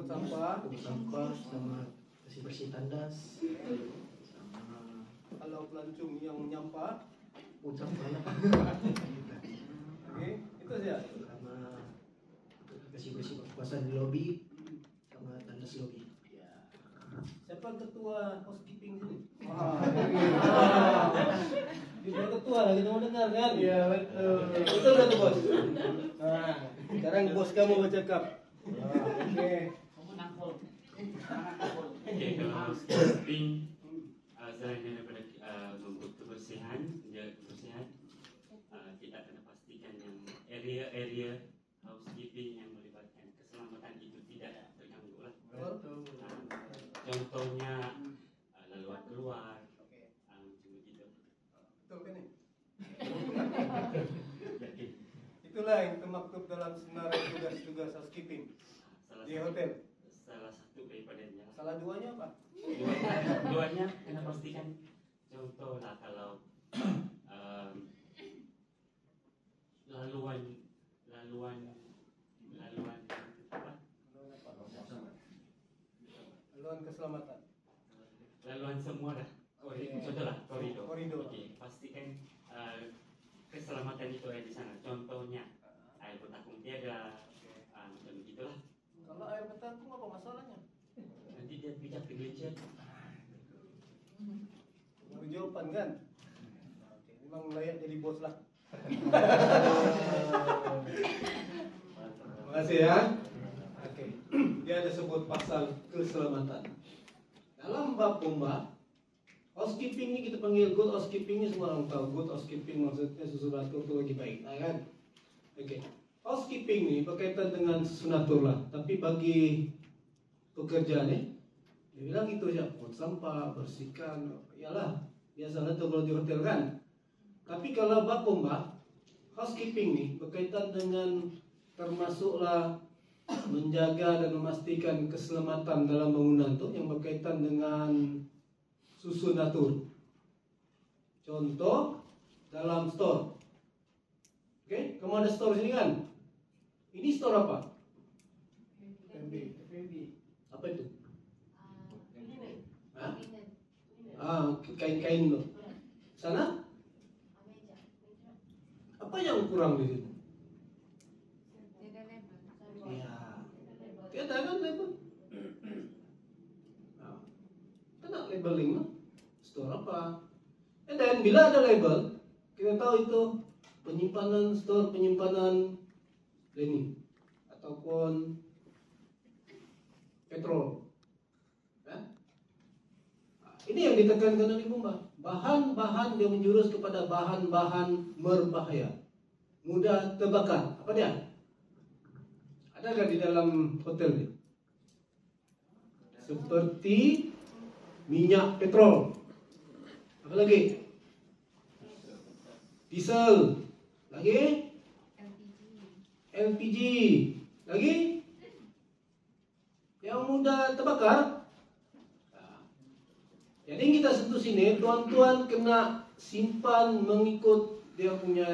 pungut sampah, sama bersih-bersih tandas, sama kalau pelancong yang menyampah, pungut sampah lah. Oke, itu saja. Sama bersih-bersih kawasan di lobi, sama tandas lobi. Siapa ketua housekeeping sini? Dia ketua lah, kita mau dengar kan? Iya betul. Betul kan tuh bos? Nah, sekarang bos kamu bercakap. Oke. Kamu nangkol. Oke, kalau housekeeping selain daripada membuat kebersihan, menjaga kebersihan, kita kena pastikan yang area housekeeping yang melibatkan keselamatan itu tidak terganggu lah. Contohnya laluan keluar, macam begitu. Betul kan ni? Itulah yang termaktub dalam senarai tugas-tugas housekeeping di hotel. Salah satu daripadanya. Salah duanya apa? Duanya kena pastikan. Contoh lah kalau laluan apa? Laluan keselamatan. Laluan semua dah. Contoh lah koridor. Okey, pastikan keselamatan itu ada di sana. Contohnya air bertakung tiada, macam begitulah. Kalau air bertakung apa masalahnya? Nanti dia bijak digencet. Baru jawaban kan? Oke, memang layak jadi bos lah. Terima kasih ya. Oke, dia ada sebut pasal keselamatan. Dalam bab pemba, housekeeping ini kita panggil good housekeeping ini semua orang tahu. Good housekeeping maksudnya sesuatu itu lagi baik, kan? Oke, housekeeping ini berkaitan dengan sunatur lah. Tapi bagi pekerja nih, dia bilang itu ya, buat sampah, bersihkan, iyalah biasalah tuh kalau di hotel kan. Tapi kalau bab pemba, housekeeping nih berkaitan dengan termasuklah menjaga dan memastikan keselamatan dalam bangunan tuh yang berkaitan dengan susunatur. Contoh dalam store. Oke, kamu ada store sini kan? Ini store apa? FNB. Apa itu? Hah? Kain-kain loh. Sana? Apa yang kurang di situ? Ya, tiada kan label. Nah, kena labeling lah. Store apa? Dan bila ada label, kita tahu itu penyimpanan store, penyimpanan ini ataupun petrol. Ya? Nah, ini yang ditekankan oleh Bumba. Bahan-bahan yang menjurus kepada bahan-bahan berbahaya, mudah terbakar. Apa dia? Adakah di dalam hotel ini? Seperti minyak petrol. Apa lagi? Diesel. Lagi? LPG. Lagi? Yang mudah terbakar. Jadi kita sentuh sini, tuan-tuan kena simpan mengikut dia punya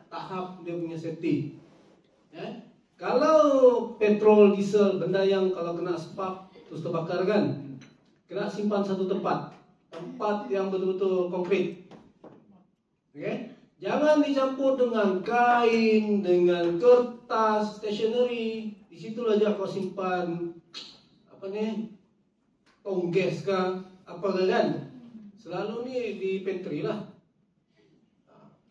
tahap, dia punya safety. Ya? Kalau petrol, diesel, benda yang kalau kena spark terus terbakar kan, kena simpan satu tempat yang betul-betul konkret. Okay? Jangan dicampur dengan kain, dengan kertas, stationery. Di situlah aja kau simpan apa nih, tongges kah, apa kan? Selalu nih di pantry lah.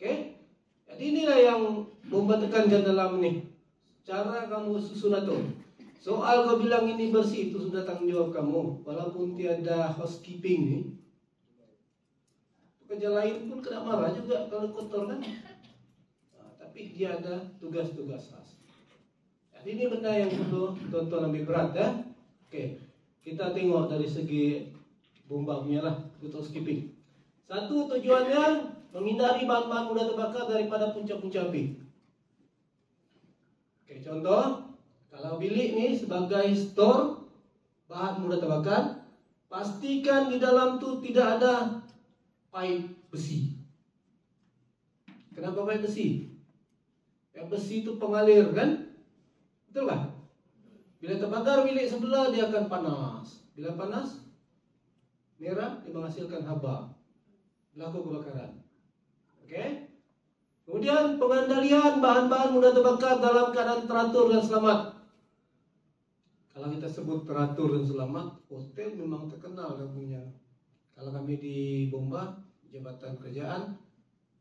Okay? Jadi inilah yang Bumba tekankan dalam nih. Cara kamu susun atur. Soal kau bilang ini bersih, itu sudah tanggung jawab kamu. Walaupun tiada housekeeping nih, pekerja lain pun kena marah juga kalau kotor kan. Tapi dia ada tugas-tugas khas. Jadi ini benda yang perlu tonton lebih berat ya. Oke, kita tengok dari segi Bumba punya lah, good housekeeping. Satu tujuannya menghindari bahan-bahan mudah terbakar daripada punca-punca api. Oke, contoh, kalau bilik ni sebagai store bahan mudah terbakar, pastikan di dalam tu tidak ada pipe besi. Kenapa pipe besi? Pipe besi itu pengalir kan? Betul kan? Bila terbakar bilik sebelah, dia akan panas. Bila panas, merah, dia menghasilkan haba. Berlaku kebakaran. Okey? Kemudian pengendalian bahan-bahan mudah terbakar dalam keadaan teratur dan selamat. Kalau kita sebut teratur dan selamat, hotel memang terkenal dia punya. Kalau kami di Bomba, Jabatan Kerajaan,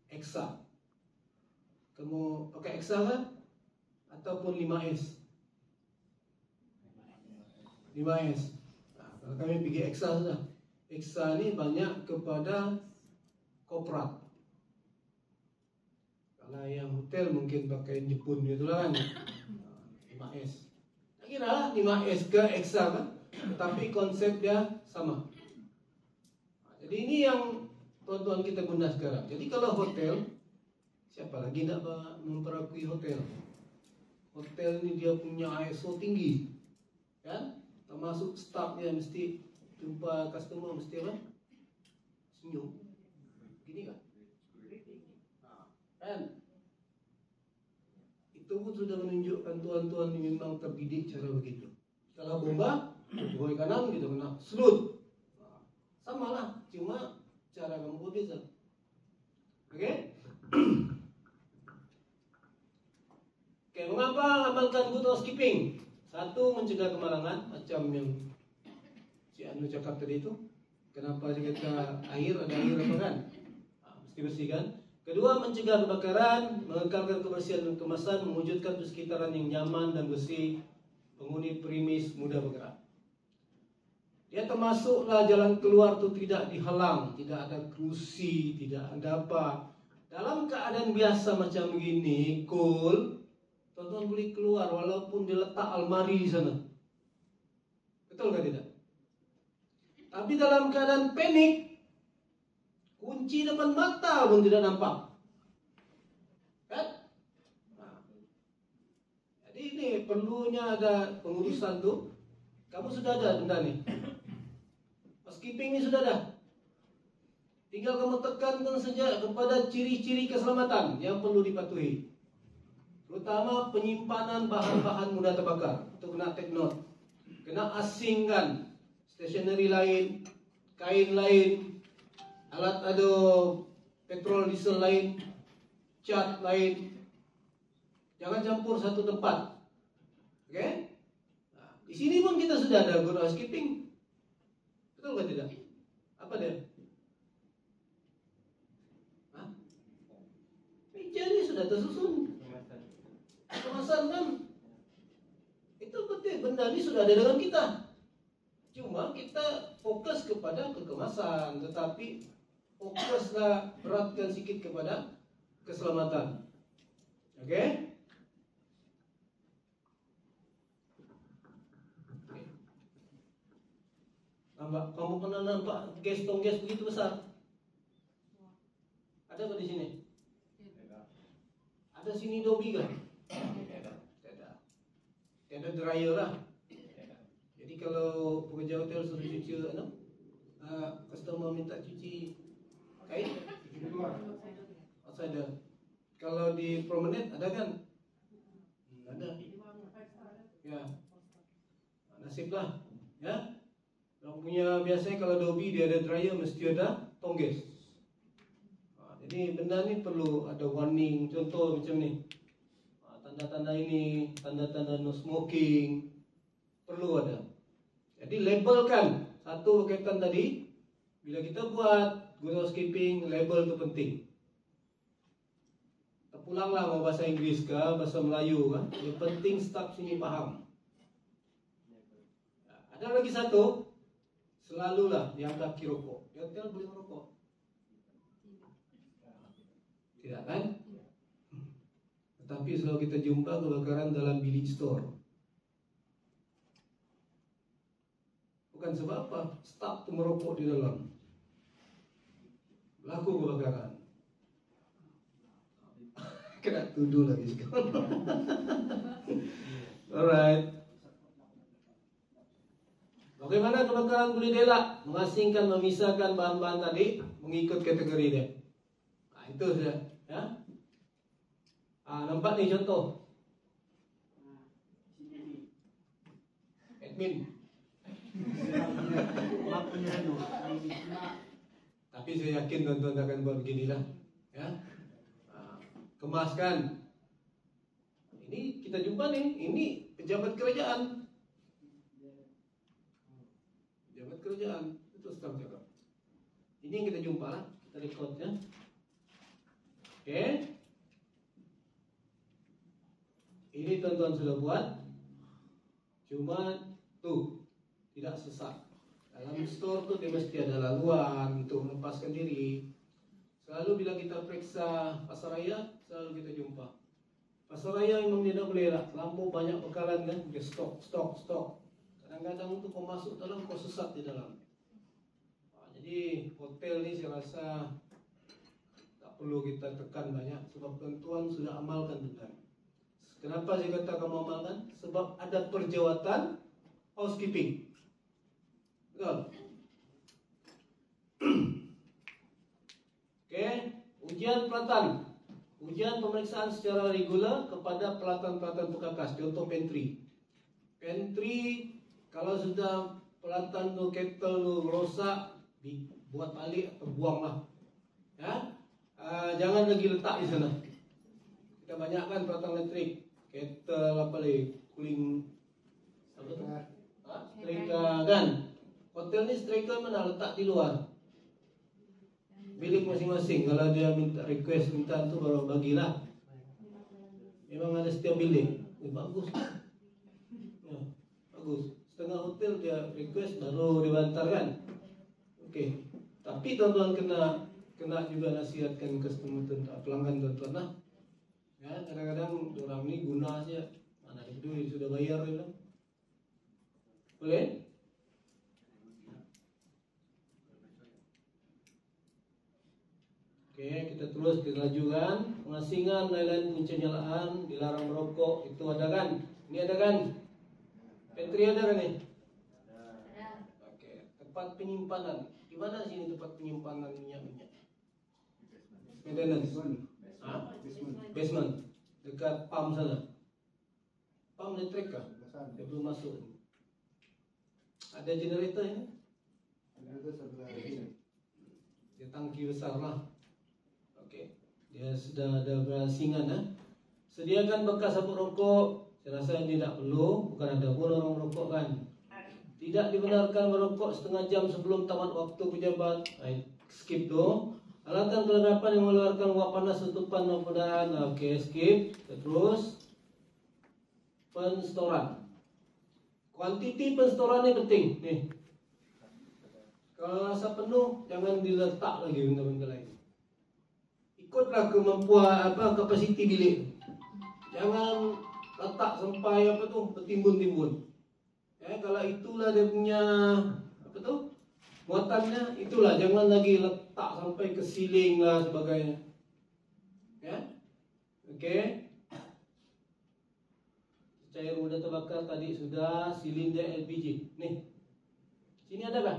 EXA. Kamu pakai EXA kan? Ataupun 5S? 5S. Nah, kalau kami pergi EXA sudah. EXA ni banyak kepada korporat. Kalau yang hotel mungkin pakai Jepun gitu lah kan. 5S. Tak kira lah 5S ke EXA kan. Tetapi konsep dia sama. Jadi ini yang tuan-tuan kita guna sekarang. Jadi kalau hotel, siapa lagi nak memperakui hotel? Hotel ni dia punya ISO tinggi. Kan? Termasuk staffnya mesti jumpa customer mesti apa? Senyum. Gini kan? Kan? Itu pun sudah menunjukkan tuan-tuan ini memang terdidik cara begitu. Kalau bomba, boy kanan kita kena selut. Sama lah, cuma cara kamu berbeza. Okey? Okey, mengapa amalkan good housekeeping? Satu, mencegah kemalangan, macam yang si Anu cakap tadi itu. Kenapa dia kata air, ada air apa kan? Mesti bersihkan. Kedua, mencegah kebakaran, mengekalkan kebersihan dan kemasan, mewujudkan persekitaran yang nyaman dan bersih, penghuni premis mudah bergerak. Dia termasuklah jalan keluar tu tidak dihalang, tidak ada kerusi, tidak ada apa. Dalam keadaan biasa macam begini, cool, tuan-tuan boleh keluar walaupun dia letak almari di sana. Betul ke tidak? Tapi dalam keadaan panik, kunci depan mata pun tidak nampak. Kan? Nah. Jadi ini perlunya ada pengurusan tu. Kamu sudah ada benda ni. Housekeeping ni sudah ada. Tinggal kamu tekankan saja kepada ciri-ciri keselamatan yang perlu dipatuhi. Terutama penyimpanan bahan-bahan mudah terbakar. Itu kena take note. Kena asingkan stationery lain, kain lain, alat ado petrol diesel lain, cat lain. Jangan campur satu tempat. Okey? Nah, di sini pun kita sudah ada good housekeeping. Betul ke tidak? Apa dia? Hah? Meja ni sudah tersusun. Kemasan kan? Itu betul. Benda ni sudah ada dengan kita. Cuma kita fokus kepada kekemasan, tetapi fokuslah beratkan sikit kepada keselamatan. Okey? Nampak? Kamu pernah nampak tong gas begitu besar? Ada apa di sini? Ada sini dobi kan? Tidak. Tiada dryer lah. Jadi kalau pekerja hotel suruh cuci customer minta cuci kain outsider. Kalau di promenade ada kan? Ada. Ya. Nasiblah. Ya. Orang punya biasanya kalau dobi dia ada dryer mesti ada tongges. Jadi benda ni perlu ada warning. Contoh macam ni. Tanda-tanda ini, tanda-tanda no smoking perlu ada. Jadi labelkan. Satu berkaitan tadi, bila kita buat good housekeeping, label tu penting. Terpulanglah mau bahasa Inggeris ke, bahasa Melayu kan. Yang penting staf sini faham. Ada lagi satu, selalulah yang kaki rokok. Di hotel boleh merokok? Tidak kan? Tetapi selalu kita jumpa kebakaran dalam bilik store. Bukan sebab apa? Staf tu merokok di dalam. Berlaku kebakaran. Kena tuduh lagi sekarang. Alright. Bagaimana kebakaran boleh dielak? Mengasingkan, memisahkan bahan-bahan tadi mengikut kategori dia. Nah, itu saja. Ya? Nampak ni contoh. admin. Tapi saya yakin tuan-tuan akan buat beginilah, ya. Kemaskan. Ini kita jumpa nih, ini pejabat kerajaan. Pejabat kerajaan itu sedang cakap. Ini yang kita jumpa lah, kita rekodnya. Oke. Ini tuan-tuan sudah buat. Cuma tuh tidak sesat. Dalam store tuh dia mesti ada laluan untuk melepaskan diri. Selalu bila kita periksa pasar raya, selalu kita jumpa. Pasar raya memang dia tak boleh lah. Lampu banyak bekalan kan, dia stok. Kadang-kadang tu kau masuk dalam, kau sesat di dalam. Jadi hotel ni saya rasa tak perlu kita tekan banyak. Sebab tuan-tuan sudah amalkan benar. Kenapa saya kata kamu amalkan? Sebab ada perjawatan housekeeping. Betul? Oke, ujian pelatan. Ujian pemeriksaan secara regular kepada pelatan-pelatan pekakas. Contoh pantry. Pantry, kalau sudah pelatan tu, kettle tu rosak, buat balik atau buanglah. Ya? Jangan lagi letak di sana. Kita banyakkan pelatan elektrik. Kettle apa lagi? Cooling apa tu? Striker kan? Hotel ni striker mana? Letak di luar. Bilik masing-masing. Kalau dia minta request minta tu baru bagilah. Memang ada setiap bilik. Bagus. Ya, bagus. Setengah hotel dia request baru dibantarkan. Okey. Tapi tuan-tuan kena juga nasihatkan customer tuan, pelanggan tuan-tuan lah. Ya, kadang-kadang orang ni guna aja. Mana ada duit sudah bayar dia. Boleh? Oke, kita terus kita lajukan. Pengasingan, lain-lain punca nyalaan, dilarang merokok, itu ada kan? Ini ada kan? Pantry ada kan ni? Ada. Oke, tempat penyimpanan. Di mana sini tempat penyimpanan minyak-minyak? Maintenance. Basement. Dekat pump sana. Pump elektrik kah? Dia belum masuk. Ada generator ya? Dia tangki besar lah. Okey. Dia sudah ada berasingan ya. Sediakan bekas sabuk rokok. Saya rasa ini tidak perlu. Bukan ada pun orang merokok kan. Tidak dibenarkan merokok setengah jam sebelum tamat waktu pejabat. Skip tu. Alatan kelengkapan yang mengeluarkan uap panas tutupan dan okey, skip. Terus penstoran. Kuantiti penstoran ni penting. Nih. Kalau rasa penuh, jangan diletak lagi benda-benda lain. Ikutlah kemampuan kapasiti bilik. Jangan letak sampai bertimbun-timbun. Kalau itulah dia punya muatannya, itulah jangan lagi letak sampai ke ceiling lah sebagainya. Ya. Okey. Cair mudah terbakar tadi sudah, silinder LPG. Nih. Sini ada kan?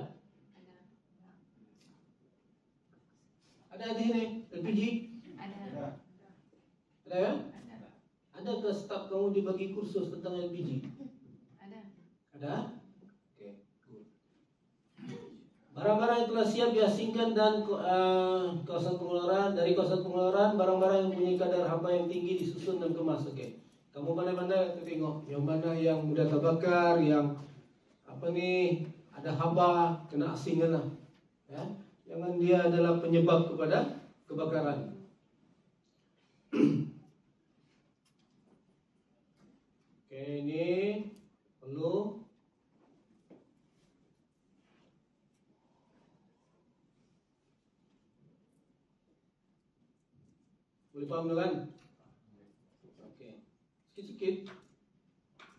Ada di sini LPG? Ada. Ada ya? Ada ke staf kamu dibagi kursus tentang LPG? Ada? Oke, good. Barang-barang yang telah siap diasingkan dan kawasan pengeluaran, dari kawasan pengeluaran, barang-barang yang punya kadar haba yang tinggi disusun dan kemas. Oke. Kamu pandai-pandai tengok yang mana yang mudah terbakar, yang ada haba, kena asingkan lah. Ya. Jangan dia adalah penyebab kepada kebakaran. Oke, ini perlu. Boleh faham kan? Okey. Sikit-sikit.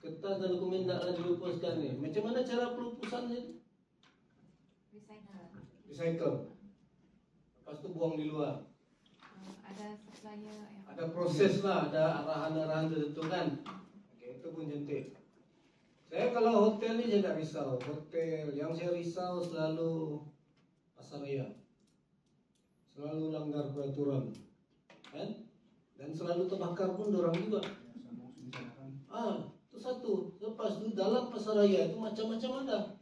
Kertas dan dokumen taklah dilupuskan ni. Macam mana cara pelupusan ni? Recycle. Lepas tu buang di luar. Ada supplier yang ada proses lah, ada arahan-arahan tertentu kan. Okey, itu pun cantik. Saya kalau hotel ni saya tak risau. Hotel yang saya risau selalu pasar raya. Selalu langgar peraturan. Kan? Dan selalu terbakar pun dorang juga. Itu Itu satu. Lepas itu dalam pasaraya itu macam-macam ada.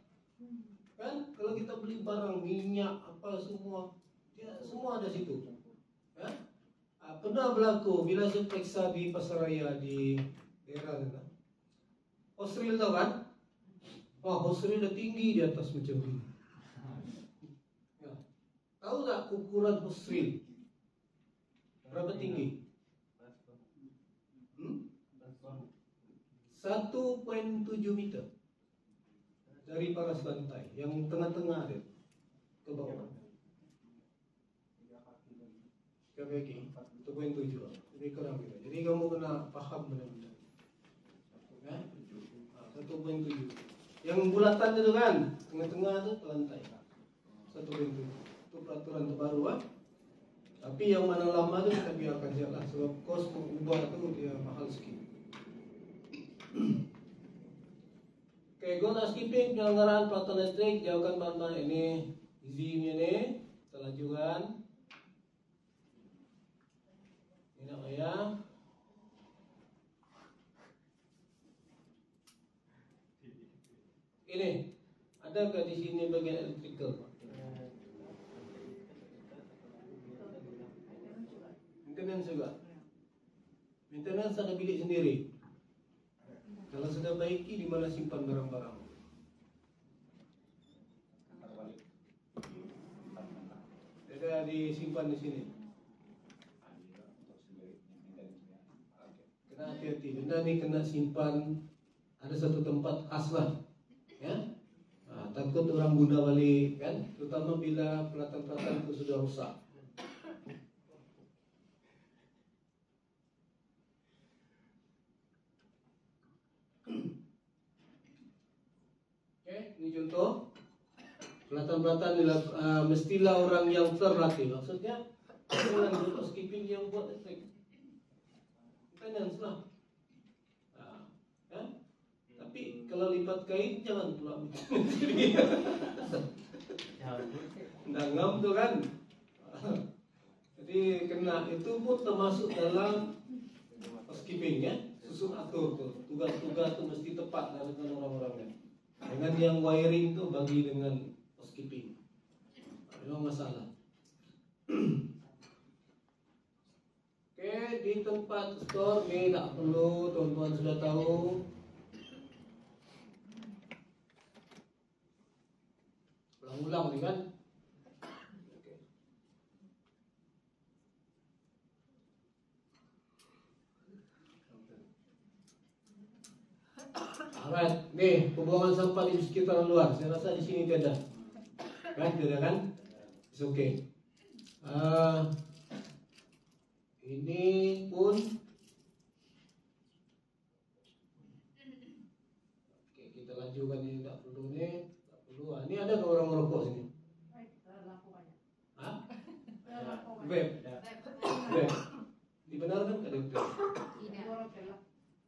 Kan? Kalau kita beli barang minyak apa semua, ya, semua ada situ. Ya? Pernah berlaku bila saya periksa di pasaraya di daerah sana. Hosril tahu kan? Wah, hosril dah tinggi di atas macam ini. Ya. Tahu tak ukuran hosril? Berapa tinggi? 1,7 meter dari paras pantai yang tengah-tengah ada ke bawah. 3 kaki, 1,7. Jadi kurang gitu. Jadi kamu kena paham benar-benar. Ya? 1,7. Yang bulatan itu kan, tengah-tengah itu lantai. 1,7. Itu peraturan terbaru kan. Tapi yang mana lama itu kita biarkan saja lah. Sebab kos mengubah itu dia mahal sikit. Oke, good housekeeping, penyelenggaraan peralatan listrik, jauhkan bahan-bahan ini, izin ini, kita lanjutkan. Ini namanya. Ini, adakah di sini bagian electrical? Maintenance juga. Maintenance ada bilik sendiri. Kalau sudah baiki, di mana simpan barang-barang? Ada disimpan di sini. Kena hati-hati. Benda ni kena simpan ada satu tempat khas lah. Ya? Takut orang guna balik kan? Terutama bila peralatan-peralatan itu sudah rusak. Ini contoh peralatan-peralatan mestilah orang yang terlatih. Maksudnya orang housekeeping yang buat listrik. Maintenance lah. Kan? Tapi kalau lipat kain jangan pula dangam tu kan. Jadi kena itu pun termasuk dalam housekeeping ya. Susun atur tu. Tugas-tugas tu mesti tepat dengan orang-orangnya. Dengan yang wiring tu bagi dengan housekeeping. Memang masalah. Oke, di tempat store ni tak perlu tuan-tuan sudah tahu. Ulang-ulang ni kan. Alright, nih pembuangan sampah di sekitar luar. Saya rasa di sini tidak, kan? Tidak kan? It's okay. Ini pun, oke, kita lanjutkan ini tak perlu nih, tak perlu. Ini ada ke orang merokok sini? Hah? Vape. Vape. Dibenarkan tak ada?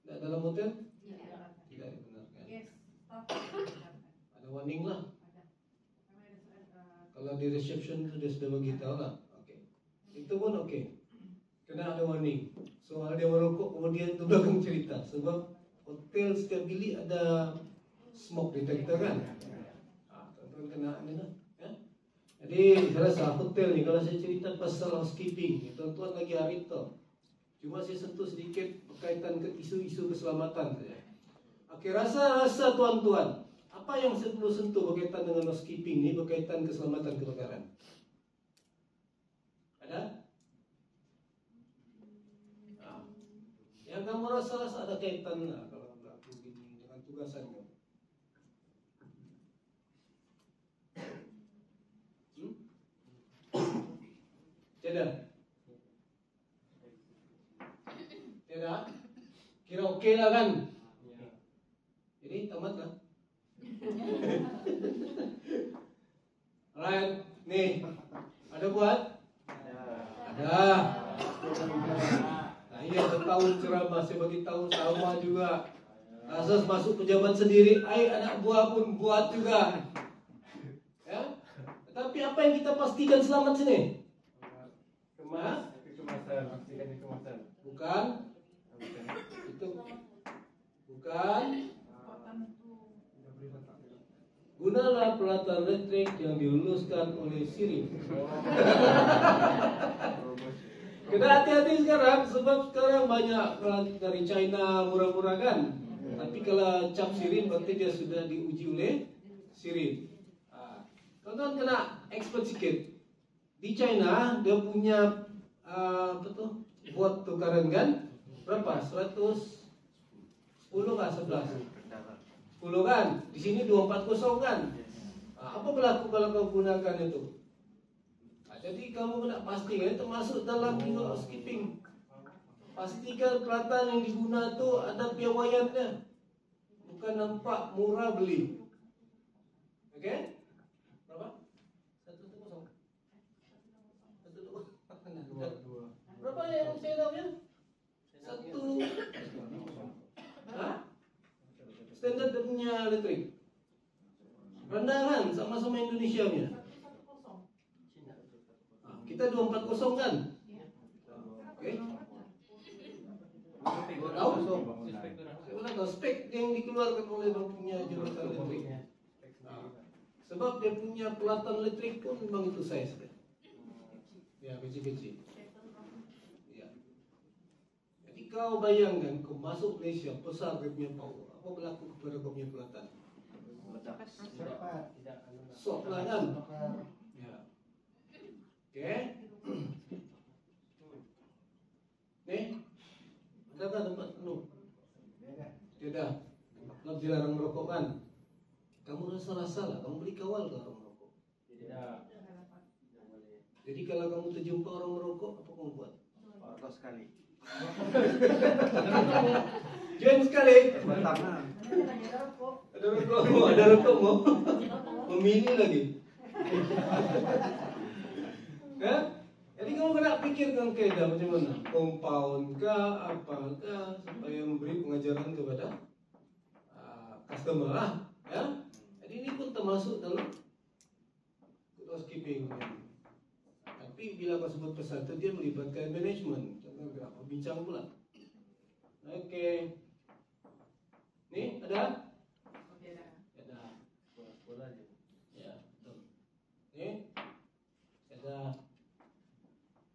Tidak dalam hotel? Tidak dibenarkan. Ada warning lah. Kalau di reception dia sudah bagi tahu lah. Okey. Itu pun okey. Kena ada warning. So ada yang merokok kemudian tu belakang cerita sebab hotel setiap bilik ada smoke detector kan. Tuan-tuan kena ni lah. Ya? Jadi saya rasa hotel ni kalau saya cerita pasal housekeeping, tuan-tuan lagi arif tau. Cuma saya sentuh sedikit berkaitan ke isu-isu keselamatan saja. Okey, rasa tuan-tuan, apa yang saya perlu sentuh berkaitan dengan housekeeping ni berkaitan keselamatan kebakaran? Ada? Yang kamu rasa ada kaitan lah kalau berlaku gini dengan tugasannya. Tidak? Tidak? Kira okey lah kan? Jadi tamatlah. Alright, nih ada buat? Ada. Nah, iya setahun ceramah saya bagi tahu sama juga. Asas masuk pejabat sendiri, anak buah pun buat juga. Ya? Tetapi apa yang kita pastikan selamat sini? Kemasan. Bukan. Itu Bukan. Gunalah pelatihan elektrik yang diluluskan oleh SIRIN. Kena hati-hati sekarang, sebab sekarang banyak dari China murah-murah kan. Tapi kalau cap SIRIN berarti dia sudah diuji oleh SIRIN. Tonton kena expert sikit. Di China dia punya apa tuh? Buat tukaran kan? Berapa? 110 kah 11? 10 kan? Di sini 240 kan? Apa berlaku kalau kau gunakan itu? Jadi kamu kena pastikan termasuk dalam juga housekeeping. Pastikan peralatan yang digunakan itu ada piawaiannya. Bukan nampak murah beli. Okey? Berapa? 110. 120. Berapa yang saya tahu ya? 1. Standar dia punya elektrik. Rendah kan? Sama-sama Indonesia punya. Kita 240 kan? Okey. Tahu? Saya tahu spek yang dikeluarkan oleh dia punya jabatan elektrik. Sebab dia punya pelatan elektrik pun memang itu saiz dia. Ya, kecil-kecil. Ya. Jadi kau bayangkan kau masuk Malaysia besar dia punya power. Apa berlaku kepada kau punya pelatan? Sok lah kan? Ya. Okey. Nih, adakah tempat penuh? Tidak. Kalau dilarang merokok kan? Kamu rasa-rasa lah, kamu beli kawal ke orang merokok? Tidak. Jadi kalau kamu terjumpa orang merokok, apa kamu buat? Atau sekali. Join sekali. Pertama. Ada rokok mau? Memilih lagi. Kan? Jadi kamu kena pikirkan kaedah macam mana? Compound kah, apakah supaya memberi pengajaran kepada customer lah, ya. Jadi ini pun termasuk dalam good housekeeping. Tapi bila kau sebut pesan itu dia melibatkan manajemen. Jangan berapa bincang pula. Okey. Ni ada? Ada. Bola je. Ya, betul. Ni ada.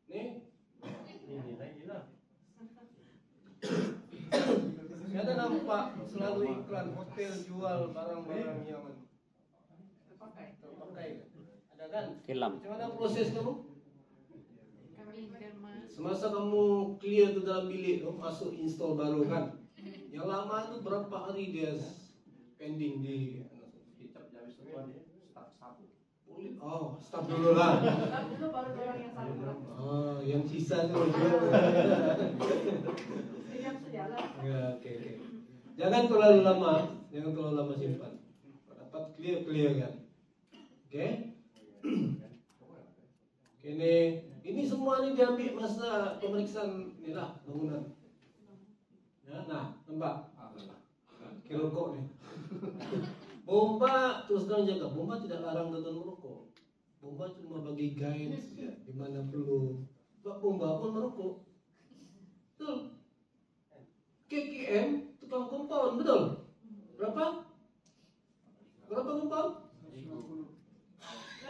Ni Ini lagi lah. ada nampak selalu iklan hotel jual barang-barang yang terpakai kan? Ada kan? Kilam. Macam mana proses kamu? Kami derma. Semasa kamu clear tu dalam bilik tu, masuk install baru kan? Yang lama tu berapa hari dia pending di Kitab dah habis semua ni. Start sabu. boleh? Oh, start dulu lah. Dulu baru orang yang salah. Oh, yang sisa tu jual. Yang sudah lah. Ya, okey. Jangan terlalu lama simpan. Dapat clear kan. Okey? Ini semua ni diambil masa pemeriksaan ni lah bangunan. Ya, nah, nampak? Kirokok ni. Bomba terus terang jaga. Bomba tidak larang tuan merokok. Bomba cuma bagi guide ya, di mana perlu. Sebab bomba pun merokok. Betul? KKM tukang compound, betul? Berapa? Berapa compound?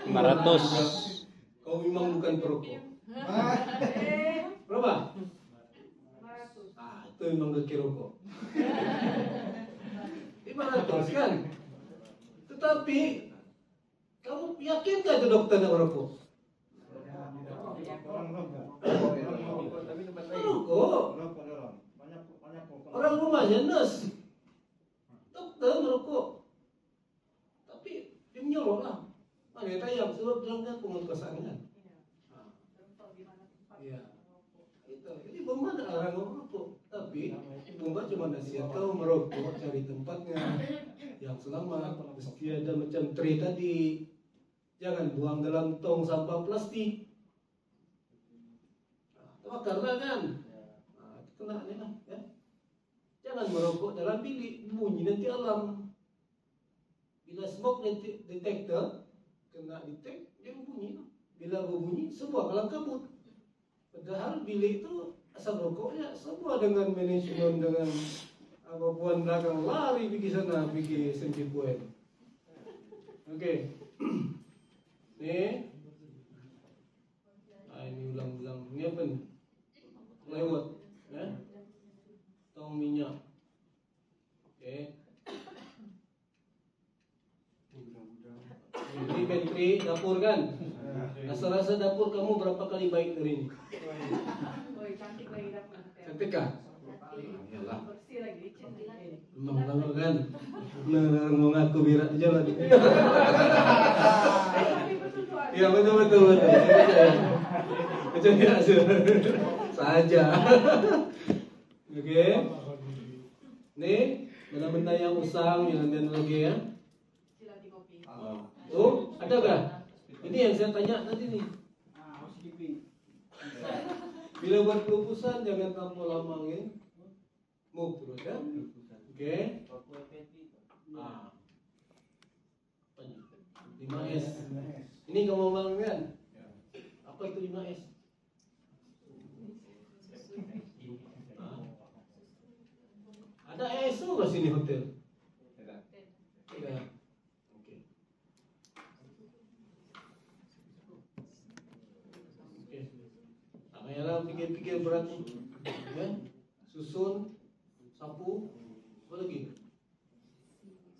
500. Kau memang bukan perokok. Berapa? Itu memang gak rokok. 500 kan? Tetapi kamu yakin gak itu dokter nak merokok? Merokok. Orang rumahnya nurse. Dokter merokok. Tapi dia menyolok lah. Mana tayang sebab dia kan pengutusan kan. Ya. Itu. Jadi bomba tak larang merokok. Tapi bomba cuma nasihat kau merokok cari tempatnya yang selamat. Mesti ada macam tray tadi. Jangan buang dalam tong sampah plastik. Terbakar lah kan. Itu kena ni lah. Ya. Jangan merokok dalam bilik. Bunyi nanti alam. Bila smoke detector kena detect, dia berbunyi. Bila berbunyi, semua kelam kabut. Padahal bilik itu asal rokoknya semua dengan manajemen, dengan Apa puan belakang lari pergi sana, pergi sempit puan. Okey. Ni. Ini ulang-ulang. Ni apa ni? Lewat. Tong minyak. Okey. Ini bateri dapur kan? Rasa-rasa dapur kamu berapa kali baik hari ini? Oi, cantik lagi dapur. Cantik kah? Yalah. Bersih lagi, licin lagi. Memang kan? Nah, mau ngaku birat aja lah. Tapi betul tuh. Ya betul. Macam biasa saja. Okey. Ni benda-benda yang usang yang lagi ya. Sila di kopi. Oh, ada kah? Ini yang saya tanya tadi ni. Bila buat kelupusan jangan terlalu lama ni. Move terus ya. Okey. 5S. Ini kamu ngomong kan? Apa itu 5S? Ada ESO ke sini hotel? Tidak. Okey. Okey. Tak payahlah fikir-fikir berat ni. Ya? Susun, sapu, apa lagi?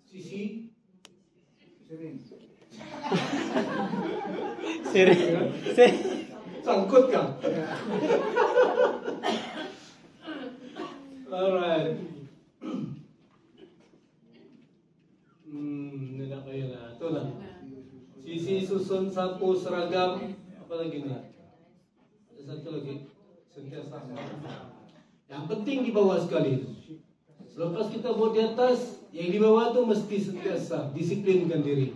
Sisi, sangkut kah? Alright. Ni tak payahlah. Itu lah. Sisi, susun, sapu, seragam. Apa lagi ni? Ada satu lagi. Sentiasa. Yang penting di bawah sekali. Selepas kita buat di atas, yang di bawah tu mesti sentiasa disiplinkan diri.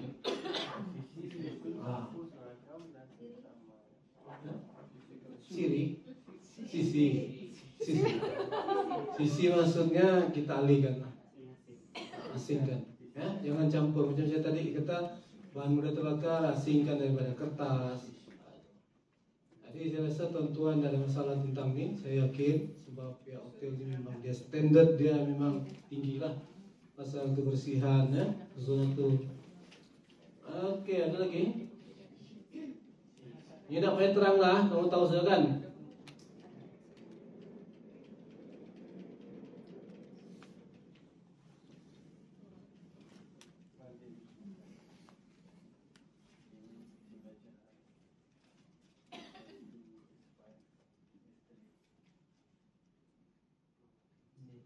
Sisi maksudnya kita alihkan, asingkan. Ya, jangan campur. Macam saya tadi kata, bahan mudah terbakar asingkan daripada kertas. Jadi saya rasa tuan-tuan ada masalah tentang ni. Saya yakin sebab pihak hotel ni memang dia standard dia memang tinggi lah pasal kebersihan ya. Zona tu. Okey, ada lagi? Ini tak payah terang lah, kamu tahu saja kan?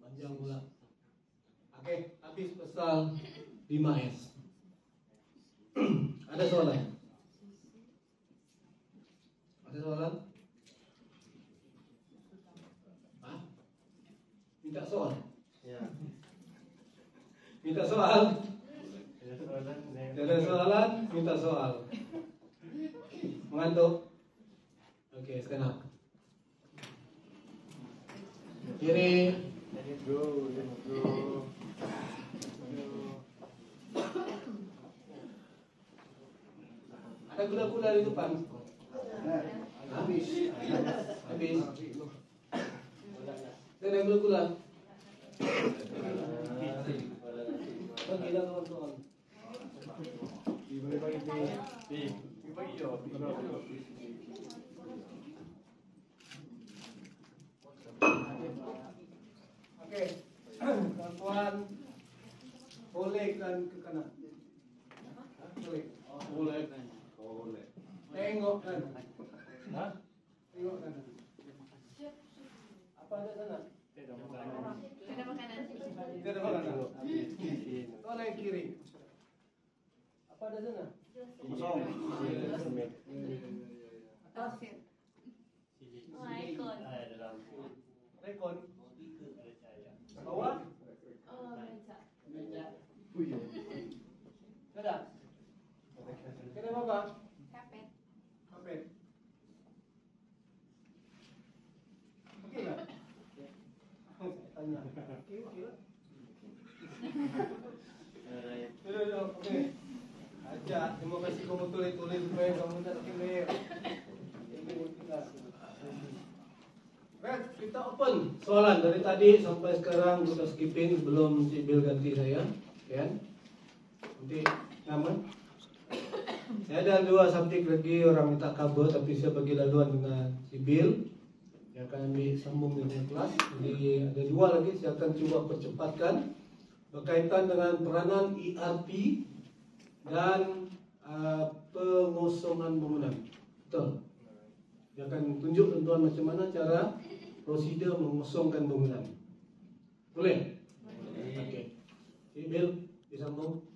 Panjang pula. Okey, habis pasal 5S. Ada soalan? Ada soalan? Hah? Minta soal? Ya. Minta soal? Ada Ada soalan? Minta soal. Mengantuk? Okey, stand up. Kiri. Go. Ada kuda-kuda di depan. Habis. Dan yang kuda. Bagilah kawan-kawan. Okey. Kawan-kawan boleh kan ke kanan. Boleh. Tengok kan. Tengok kan. Apa ada sana? Ada makanan. Tidak ada makanan. Tolong yang kiri. Apa ada sana? Kosong. Atas. Oh, ikon. Rekon. Bawah. Oh, meja. Ada. Kira apa? Kapet. Kapet. Okey tak? Tanya. Okey lah. Duduk. Okey. Ajak. Terima kasih kamu tulis supaya kamu tak terkena. Right, kita open soalan dari tadi sampai sekarang kita skipping sebelum si Bill ganti saya. Ya. Nanti nama. Saya ada 2 subjek lagi orang minta cover tapi saya bagi laluan dengan si Bill. Dia akan ambil sambung dengan kelas. Jadi ada 2 lagi saya akan cuba percepatkan berkaitan dengan peranan ERP dan pengosongan bangunan. Betul. Dia akan tunjuk tuan-tuan macam mana cara prosedur mengosongkan bangunan. Boleh? Okey. Si Bill disambung.